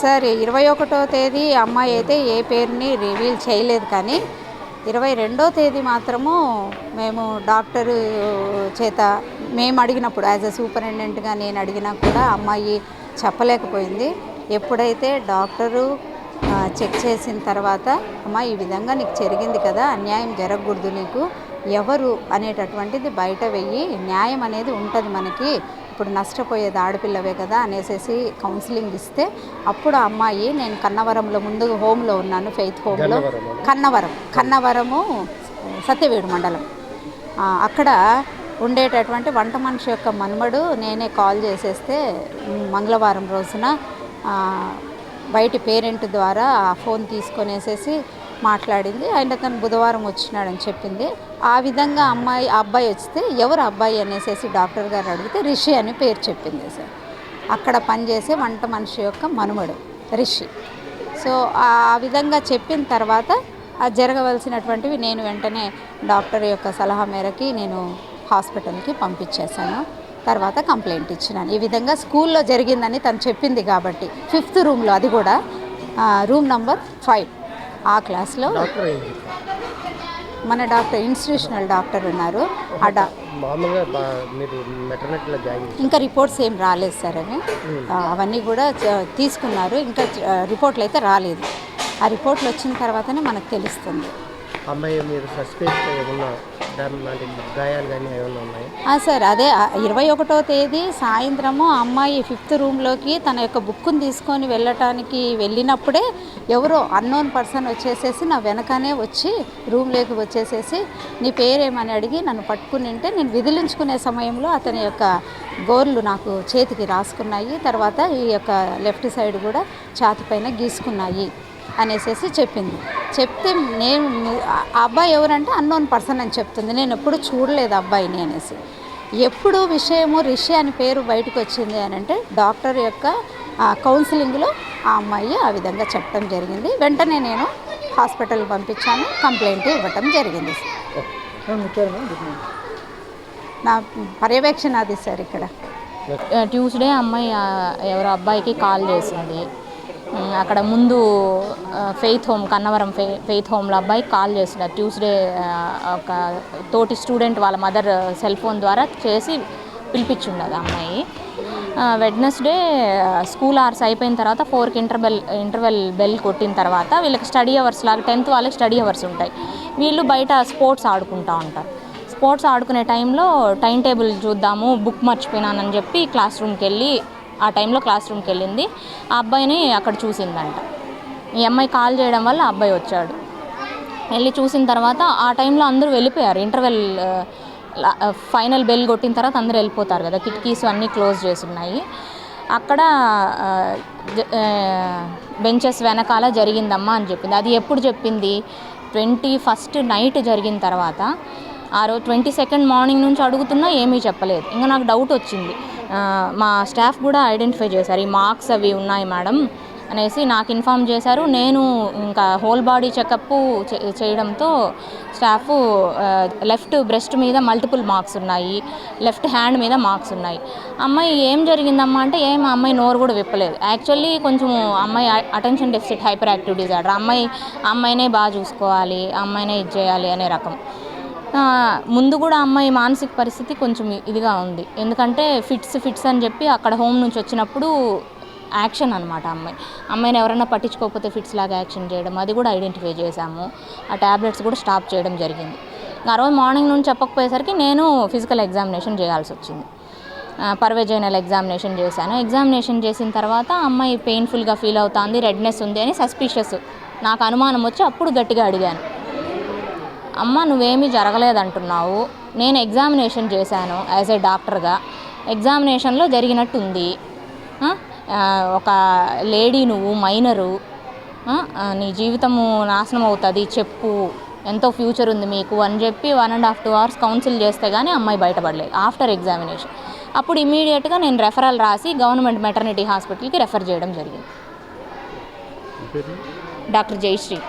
Sir 21వ తేదీ అమ్మాయి అయితే ఏ పేరుని రివీల్ చేయలేదు, కానీ 22వ తేదీ మాత్రము మేము డాక్టరు చేత మేము అడిగినప్పుడు యాజ్ అ సూపరింటెండెంట్గా నేను అడిగినా కూడా అమ్మాయి చెప్పలేకపోయింది. ఎప్పుడైతే డాక్టరు చెక్ చేసిన తర్వాత అమ్మ ఈ విధంగా నీకు జరిగింది కదా, అన్యాయం జరగకూడదు, నీకు ఎవరు అనేటటువంటిది బయట వెయ్యి, న్యాయం అనేది ఉంటుంది మనకి, ఇప్పుడు నష్టపోయేది ఆడపిల్లవే కదా అనేసి కౌన్సిలింగ్ ఇస్తే అప్పుడు ఆ అమ్మాయి, నేను కన్నవరంలో ముందు హోమ్లో ఉన్నాను, ఫెయిత్ హోమ్లో, కన్నవరము సత్యవేడు మండలం, అక్కడ ఉండేటటువంటి వంట మనిషి యొక్క మనుమడు నేనే కాల్ చేసేస్తే మంగళవారం రోజున బయటి పేరెంట్ ద్వారా ఆ ఫోన్ తీసుకొనేసేసి మాట్లాడింది. ఆయన తను బుధవారం వచ్చినాడని చెప్పింది. ఆ విధంగా అబ్బాయి వస్తే ఎవరు అబ్బాయి అనేసి డాక్టర్ గారు అడిగితే రిషి అని పేరు చెప్పింది సార్. అక్కడ పనిచేసే వంట మనిషి యొక్క మనుమడు రిషి. సో ఆ విధంగా చెప్పిన తర్వాత జరగవలసినటువంటివి నేను వెంటనే డాక్టర్ యొక్క సలహా మేరకి నేను హాస్పిటల్కి పంపించేశాను. తర్వాత కంప్లైంట్ ఇచ్చినాను. ఈ విధంగా స్కూల్లో జరిగిందని తను చెప్పింది కాబట్టి 5th రూమ్లో, అది కూడా రూమ్ నంబర్ 5 ఆ క్లాస్లో మన డాక్టర్ ఇన్స్టిట్యూషనల్ డాక్టర్ ఉన్నారు. ఇంకా రిపోర్ట్స్ ఏం రాలేదు సార్, అవన్నీ కూడా తీసుకున్నారు, ఇంకా రిపోర్ట్లు అయితే రాలేదు. ఆ రిపోర్ట్లు వచ్చిన తర్వాతనే మనకు తెలుస్తుంది. అమ్మాయి మీరు సస్పెక్ట్ ఏమన్నా గాయాలు కానీ ఏమన్నా ఉన్నాయి? సార్ అదే 21వ తేదీ సాయంత్రము అమ్మాయి 5th రూమ్లోకి తన యొక్క బుక్కుని తీసుకొని వెళ్ళినప్పుడే ఎవరో అన్నోన్ పర్సన్ వచ్చేసేసి నా వెనకనే వచ్చి రూమ్లోకి వచ్చేసేసి నీ పేరేమని అడిగి నన్ను పట్టుకుని ఉంటే నేను విదిలించుకునే సమయంలో అతని యొక్క గోర్లు నాకు చేతికి రాసుకున్నాయి, తర్వాత ఈ యొక్క లెఫ్ట్ సైడ్ కూడా ఛాతిపైన గీసుకున్నాయి అనేసి చెప్పింది. చెప్తే నేను ఆ అబ్బాయి ఎవరంటే అన్నోన్ పర్సన్ అని చెప్తుంది. నేను ఎప్పుడు చూడలేదు అబ్బాయిని అనేసి. ఎప్పుడు విషయము రిషి అని పేరు బయటకు వచ్చింది అని అంటే డాక్టర్ యొక్క కౌన్సిలింగ్లో ఆ అమ్మాయి ఆ విధంగా చెప్పడం జరిగింది. వెంటనే నేను హాస్పిటల్ పంపించాను, కంప్లైంట్ ఇవ్వటం జరిగింది. నా పర్యవేక్షణ అది సార్. ఇక్కడ ట్యూస్డే అమ్మాయి ఎవరో అబ్బాయికి కాల్ చేసింది. అక్కడ ముందు ఫెయిత్ హోమ్, కన్నవరం ఫెయిత్ హోమ్లో అబ్బాయికి కాల్ చేసినారు. ట్యూస్డే ఒక తోటి స్టూడెంట్ వాళ్ళ మదర్ సెల్ ఫోన్ ద్వారా చేసి పిలిపించుండదు అమ్మాయి. వెడ్నెస్డే స్కూల్ అవర్స్ అయిపోయిన తర్వాత 4కి ఇంటర్వెల్ బెల్ కొట్టిన తర్వాత వీళ్ళకి స్టడీ అవర్స్ లాగా 10th వాళ్ళకి స్టడీ అవర్స్ ఉంటాయి. వీళ్ళు బయట స్పోర్ట్స్ ఆడుకుంటూ ఉంటారు. స్పోర్ట్స్ ఆడుకునే టైంలో టైం టేబుల్ చూద్దాము, బుక్ మర్చిపోయినానని చెప్పి క్లాస్ రూమ్కి వెళ్ళింది. ఆ అబ్బాయిని అక్కడ చూసిందంట. ఈ అమ్మాయి కాల్ చేయడం వల్ల ఆ అబ్బాయి వచ్చాడు. వెళ్ళి చూసిన తర్వాత ఆ టైంలో అందరూ వెళ్ళిపోయారు. ఇంటర్వెల్ ఫైనల్ బెల్ కొట్టిన తర్వాత అందరూ వెళ్ళిపోతారు కదా, కిటికీస్ అన్నీ క్లోజ్ చేసి ఉన్నాయి. అక్కడ బెంచెస్ వెనకాల జరిగిందమ్మా అని చెప్పింది. అది ఎప్పుడు చెప్పింది? 21st నైట్ జరిగిన తర్వాత. ఆ రోజు 22nd మార్నింగ్ నుంచి అడుగుతున్నా ఏమీ చెప్పలేదు. ఇంకా నాకు డౌట్ వచ్చింది. మా స్టాఫ్ కూడా ఐడెంటిఫై చేశారు, ఈ మార్క్స్ అవి ఉన్నాయి మేడం అనేసి నాకు ఇన్ఫామ్ చేశారు. నేను ఇంకా హోల్ బాడీ చెకప్ చేయడంతో స్టాఫ్ లెఫ్ట్ బ్రెస్ట్ మీద మల్టిపుల్ మార్క్స్ ఉన్నాయి, లెఫ్ట్ హ్యాండ్ మీద మార్క్స్ ఉన్నాయి. అమ్మాయి ఏం జరిగిందమ్మా అంటే అమ్మాయి నోరు కూడా విప్పలేదు. యాక్చువల్లీ కొంచెం అమ్మాయి attention deficit hyper active disorder. అమ్మాయినే బాగా చూసుకోవాలి, అమ్మాయినే ఇది చేయాలి అనే రకం. ముందు కూడా అమ్మాయి మానసిక పరిస్థితి కొంచెం ఇదిగా ఉంది. ఎందుకంటే ఫిట్స్ అని చెప్పి అక్కడ హోమ్ నుంచి వచ్చినప్పుడు యాక్షన్ అనమాట. అమ్మాయిని ఎవరైనా పట్టించుకోకపోతే ఫిట్స్ లాగా యాక్షన్ చేయడం, అది కూడా ఐడెంటిఫై చేశాము. ఆ ట్యాబ్లెట్స్ కూడా స్టాప్ చేయడం జరిగింది. ఆ రోజు మార్నింగ్ నుంచి చెప్పకపోయేసరికి నేను ఫిజికల్ ఎగ్జామినేషన్ చేయాల్సి వచ్చింది. పర్వెజైనల్ ఎగ్జామినేషన్ చేశాను. ఎగ్జామినేషన్ చేసిన తర్వాత అమ్మాయి పెయిన్ఫుల్గా ఫీల్ అవుతుంది, రెడ్నెస్ ఉంది అని సస్పిషియస్ నాకు అనుమానం వచ్చి అప్పుడు గట్టిగా అడిగాను, అమ్మ నువ్వేమీ జరగలేదంటున్నావు, నేను ఎగ్జామినేషన్ చేశాను యాజ్ ఏ డాక్టర్గా, ఎగ్జామినేషన్లో జరిగినట్టు ఉంది, ఒక లేడీ, నువ్వు మైనరు, నీ జీవితము నాశనం అవుతుంది, చెప్పు, ఎంతో ఫ్యూచర్ ఉంది మీకు అని చెప్పి 1.5 to 2 hours కౌన్సిల్ చేస్తే కానీ అమ్మాయి బయటపడలేదు ఆఫ్టర్ ఎగ్జామినేషన్. అప్పుడు ఇమీడియట్గా నేను రెఫరల్ రాసి గవర్నమెంట్ మెటర్నిటీ హాస్పిటల్కి రెఫర్ చేయడం జరిగింది. డాక్టర్ జయశ్రీ.